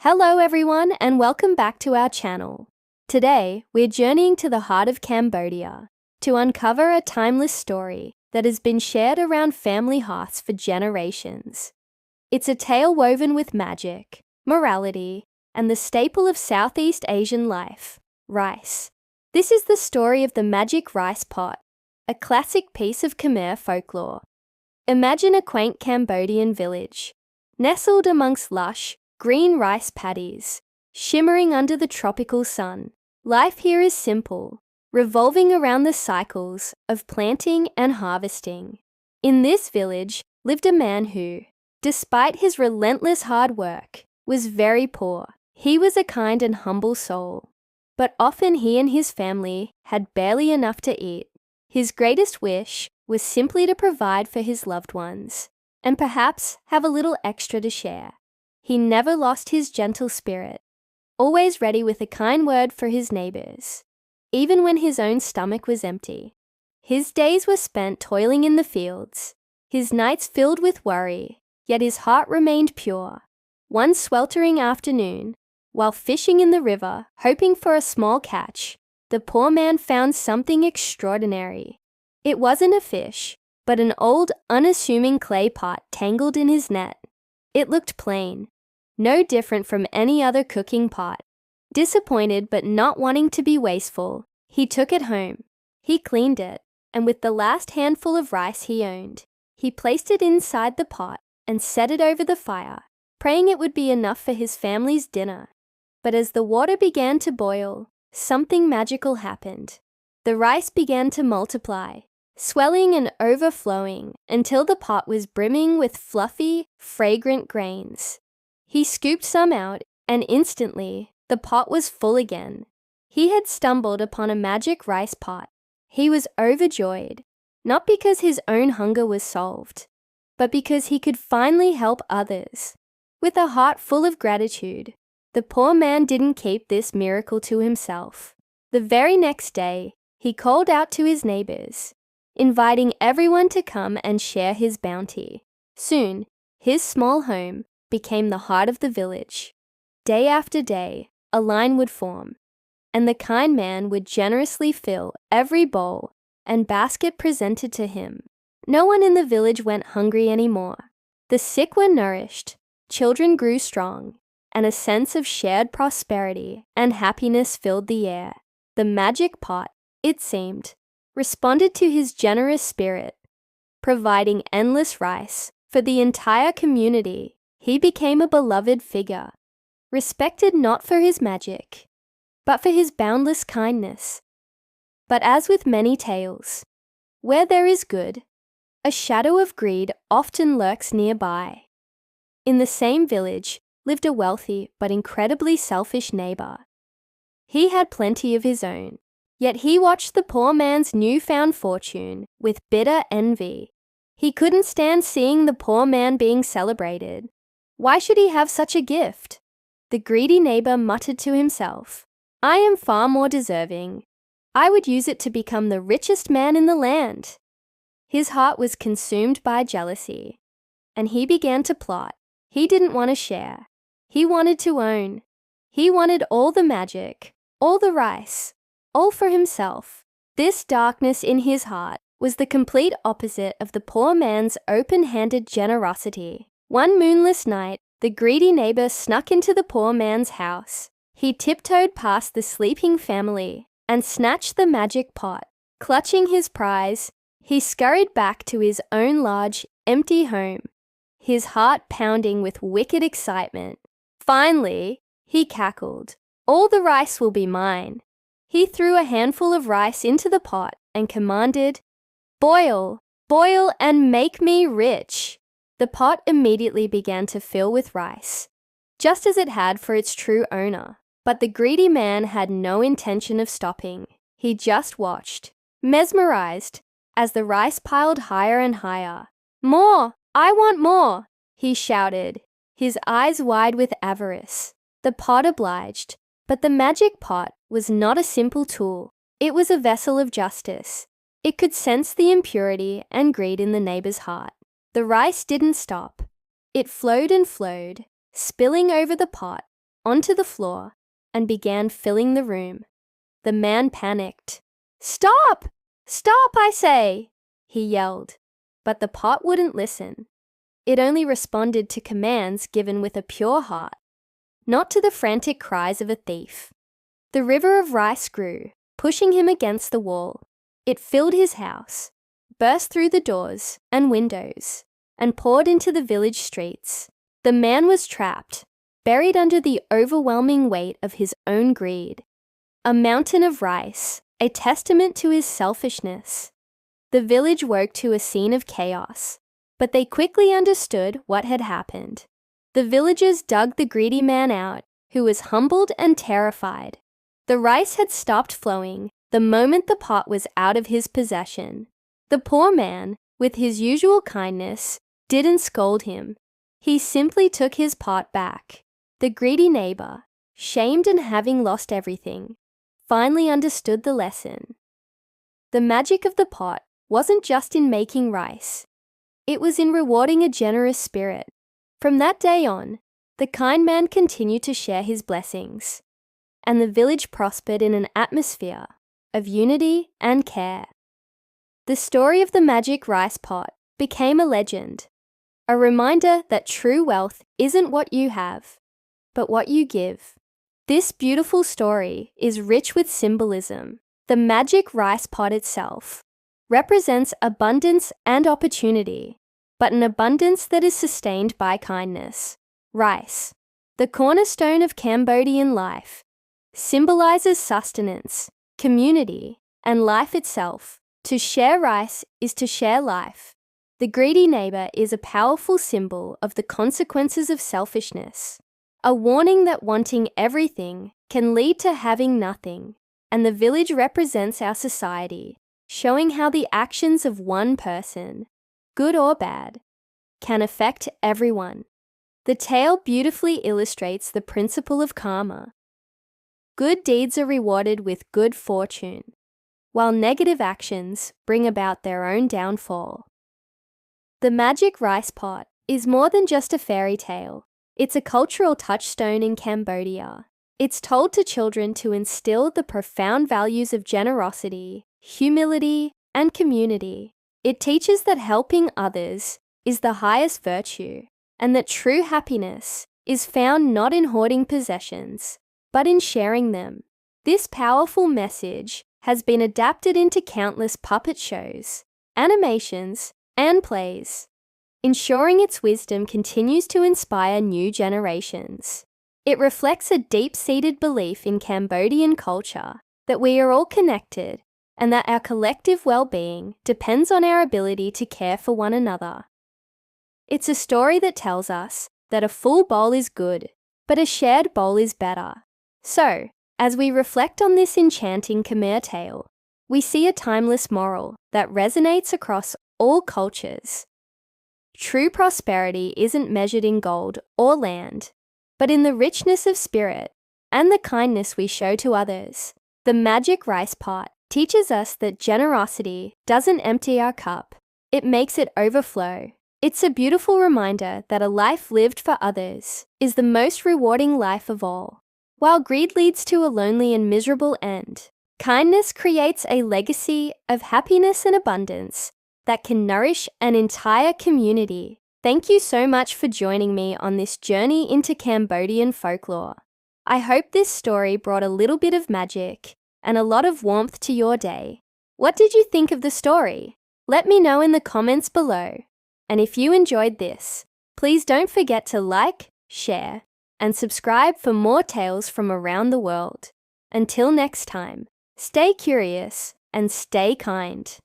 Hello everyone and welcome back to our channel. Today, we're journeying to the heart of Cambodia to uncover a timeless story that has been shared around family hearths for generations. It's a tale woven with magic, morality, and the staple of Southeast Asian life, rice. This is the story of the magic rice pot, a classic piece of Khmer folklore. Imagine a quaint Cambodian village, nestled amongst lush, green rice paddies, shimmering under the tropical sun. Life here is simple, revolving around the cycles of planting and harvesting. In this village lived a man who, despite his relentless hard work, was very poor. He was a kind and humble soul, but often he and his family had barely enough to eat. His greatest wish was simply to provide for his loved ones, and perhaps have a little extra to share. He never lost his gentle spirit, always ready with a kind word for his neighbors, even when his own stomach was empty. His days were spent toiling in the fields, his nights filled with worry, yet his heart remained pure. One sweltering afternoon, while fishing in the river, hoping for a small catch, the poor man found something extraordinary. It wasn't a fish, but an old, unassuming clay pot tangled in his net. It looked plain, no different from any other cooking pot. Disappointed but not wanting to be wasteful, he took it home. He cleaned it, and with the last handful of rice he owned, he placed it inside the pot and set it over the fire, praying it would be enough for his family's dinner. But as the water began to boil, something magical happened. The rice began to multiply, swelling and overflowing until the pot was brimming with fluffy, fragrant grains. He scooped some out, and instantly, the pot was full again. He had stumbled upon a magic rice pot. He was overjoyed, not because his own hunger was solved, but because he could finally help others. With a heart full of gratitude, the poor man didn't keep this miracle to himself. The very next day, he called out to his neighbors, inviting everyone to come and share his bounty. Soon, his small home became the heart of the village. Day after day, a line would form, and the kind man would generously fill every bowl and basket presented to him. No one in the village went hungry anymore. The sick were nourished, children grew strong, and a sense of shared prosperity and happiness filled the air. The magic pot, it seemed, responded to his generous spirit, providing endless rice for the entire community. He became a beloved figure, respected not for his magic, but for his boundless kindness. But as with many tales, where there is good, a shadow of greed often lurks nearby. In the same village lived a wealthy but incredibly selfish neighbor. He had plenty of his own, yet he watched the poor man's newfound fortune with bitter envy. He couldn't stand seeing the poor man being celebrated. Why should he have such a gift? The greedy neighbor muttered to himself, "I am far more deserving. I would use it to become the richest man in the land." His heart was consumed by jealousy, and he began to plot. He didn't want to share. He wanted to own. He wanted all the magic, all the rice, all for himself. This darkness in his heart was the complete opposite of the poor man's open-handed generosity. One moonless night, the greedy neighbor snuck into the poor man's house. He tiptoed past the sleeping family and snatched the magic pot. Clutching his prize, he scurried back to his own large, empty home, his heart pounding with wicked excitement. Finally, he cackled, "All the rice will be mine." He threw a handful of rice into the pot and commanded, "Boil, boil, and make me rich." The pot immediately began to fill with rice, just as it had for its true owner. But the greedy man had no intention of stopping. He just watched, mesmerized, as the rice piled higher and higher. "More! I want more!" he shouted, his eyes wide with avarice. The pot obliged, but the magic pot was not a simple tool. It was a vessel of justice. It could sense the impurity and greed in the neighbor's heart. The rice didn't stop. It flowed and flowed, spilling over the pot onto the floor and began filling the room. The man panicked. "Stop! Stop, I say!" he yelled, but the pot wouldn't listen. It only responded to commands given with a pure heart, not to the frantic cries of a thief. The river of rice grew, pushing him against the wall. It filled his house, burst through the doors and windows, and poured into the village streets. The man was trapped, buried under the overwhelming weight of his own greed. A mountain of rice, a testament to his selfishness. The village woke to a scene of chaos, but they quickly understood what had happened. The villagers dug the greedy man out, who was humbled and terrified. The rice had stopped flowing the moment the pot was out of his possession. The poor man, with his usual kindness, didn't scold him. He simply took his pot back. The greedy neighbor, shamed and having lost everything, finally understood the lesson. The magic of the pot wasn't just in making rice. It was in rewarding a generous spirit. From that day on, the kind man continued to share his blessings, and the village prospered in an atmosphere of unity and care. The story of the magic rice pot became a legend, a reminder that true wealth isn't what you have, but what you give. This beautiful story is rich with symbolism. The magic rice pot itself represents abundance and opportunity, but an abundance that is sustained by kindness. Rice, the cornerstone of Cambodian life, symbolizes sustenance, community, and life itself. To share rice is to share life. The greedy neighbor is a powerful symbol of the consequences of selfishness, a warning that wanting everything can lead to having nothing. And the village represents our society, showing how the actions of one person, good or bad, can affect everyone. The tale beautifully illustrates the principle of karma. Good deeds are rewarded with good fortune, while negative actions bring about their own downfall. The magic rice pot is more than just a fairy tale. It's a cultural touchstone in Cambodia. It's told to children to instill the profound values of generosity, humility, and community. It teaches that helping others is the highest virtue, and that true happiness is found not in hoarding possessions, but in sharing them. This powerful message has been adapted into countless puppet shows, animations, and plays, ensuring its wisdom continues to inspire new generations. It reflects a deep-seated belief in Cambodian culture that we are all connected and that our collective well-being depends on our ability to care for one another. It's a story that tells us that a full bowl is good, but a shared bowl is better. So, as we reflect on this enchanting Khmer tale, we see a timeless moral that resonates across all cultures. True prosperity isn't measured in gold or land, but in the richness of spirit and the kindness we show to others. The magic rice pot teaches us that generosity doesn't empty our cup, it makes it overflow. It's a beautiful reminder that a life lived for others is the most rewarding life of all. While greed leads to a lonely and miserable end, kindness creates a legacy of happiness and abundance that can nourish an entire community. Thank you so much for joining me on this journey into Cambodian folklore. I hope this story brought a little bit of magic and a lot of warmth to your day. What did you think of the story? Let me know in the comments below. And if you enjoyed this, please don't forget to like, share, and subscribe for more tales from around the world. Until next time, stay curious and stay kind.